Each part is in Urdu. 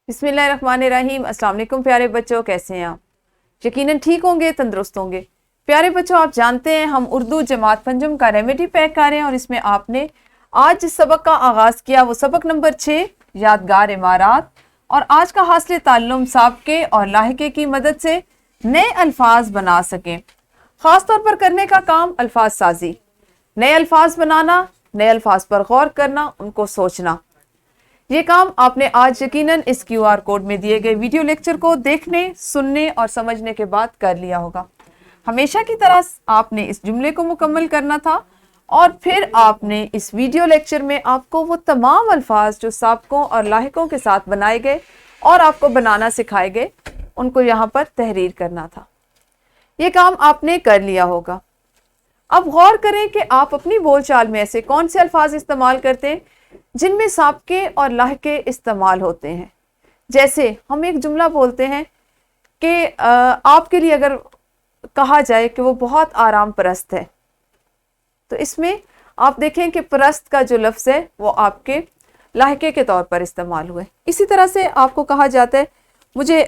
بسم اللہ الرحمن الرحیم۔ السلام علیکم پیارے بچوں، کیسے ہیں آپ؟ یقیناً ٹھیک ہوں گے، تندرست ہوں گے۔ پیارے بچوں، آپ جانتے ہیں ہم اردو جماعت پنجم کا ریمیڈی پیک کر رہے ہیں، اور اس میں آپ نے آج جس سبق کا آغاز کیا وہ سبق نمبر 6 یادگار عمارات، اور آج کا حاصل تعلم سابقے اور لاحقے کی مدد سے نئے الفاظ بنا سکیں۔ خاص طور پر کرنے کا کام الفاظ سازی، نئے الفاظ بنانا، نئے الفاظ پر غور کرنا، ان کو سوچنا۔ یہ کام آپ نے آج یقیناً اس QR کوڈ میں دیے گئے ویڈیو لیکچر کو دیکھنے، سننے اور سمجھنے کے بعد کر لیا ہوگا۔ ہمیشہ کی طرح آپ نے اس جملے کو مکمل کرنا تھا، اور پھر آپ نے اس ویڈیو لیکچر میں آپ کو وہ تمام الفاظ جو سابقوں اور لاحقوں کے ساتھ بنائے گئے اور آپ کو بنانا سکھائے گئے، ان کو یہاں پر تحریر کرنا تھا۔ یہ کام آپ نے کر لیا ہوگا۔ اب غور کریں کہ آپ اپنی بول چال میں ایسے کون سے الفاظ استعمال کرتے ہیں جن میں سابقے اور لاحقے استعمال ہوتے ہیں۔ جیسے ہم ایک جملہ بولتے ہیں کہ آپ کے لیے اگر کہا جائے کہ وہ بہت آرام پرست ہے، تو اس میں آپ دیکھیں کہ پرست کا جو لفظ ہے وہ آپ کے لاحقے کے طور پر استعمال ہوئے۔ اسی طرح سے آپ کو کہا جاتا ہے مجھے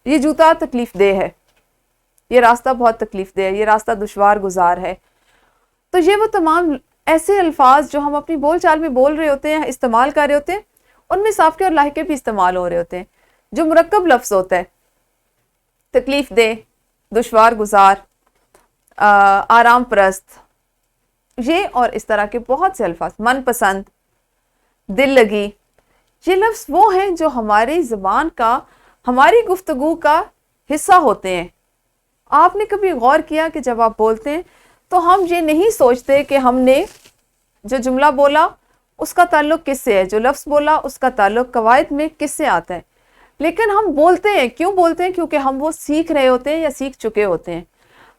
یہ جوتا تکلیف دہ ہے، یہ راستہ بہت تکلیف دہ ہے، یہ راستہ دشوار گزار ہے۔ تو یہ وہ تمام ایسے الفاظ جو ہم اپنی بول چال میں بول رہے ہوتے ہیں، استعمال کر رہے ہوتے ہیں، ان میں سابقے اور لاحقے بھی استعمال ہو رہے ہوتے ہیں۔ جو مرکب لفظ ہوتا ہے، تکلیف دہ، دشوار گزار، آرام پرست، یہ اور اس طرح کے بہت سے الفاظ، من پسند، دل لگی، یہ لفظ وہ ہیں جو ہماری زبان کا، ہماری گفتگو کا حصہ ہوتے ہیں۔ آپ نے کبھی غور کیا کہ جب آپ بولتے ہیں تو ہم یہ نہیں سوچتے کہ ہم نے جو جملہ بولا اس کا تعلق کس سے ہے، جو لفظ بولا اس کا تعلق قواعد میں کس سے آتا ہے، لیکن ہم بولتے ہیں۔ کیوں بولتے ہیں؟ کیونکہ ہم وہ سیکھ رہے ہوتے ہیں یا سیکھ چکے ہوتے ہیں۔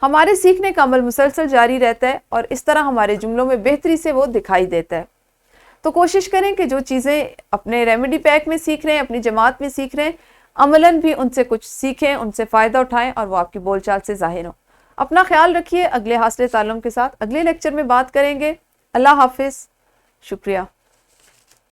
ہمارے سیکھنے کا عمل مسلسل جاری رہتا ہے، اور اس طرح ہمارے جملوں میں بہتری سے وہ دکھائی دیتا ہے۔ تو کوشش کریں کہ جو چیزیں اپنے ریمیڈی پیک میں سیکھ رہے ہیں، اپنی جماعت میں سیکھ رہے ہیں، عملاً بھی ان سے کچھ سیکھیں، ان سے فائدہ اٹھائیں، اور وہ آپ کی بول چال سے ظاہر ہو۔ اپنا خیال رکھیے۔ اگلے حاصل تعلم کے ساتھ اگلے لیکچر میں بات کریں گے۔ اللہ حافظ۔ شکریہ۔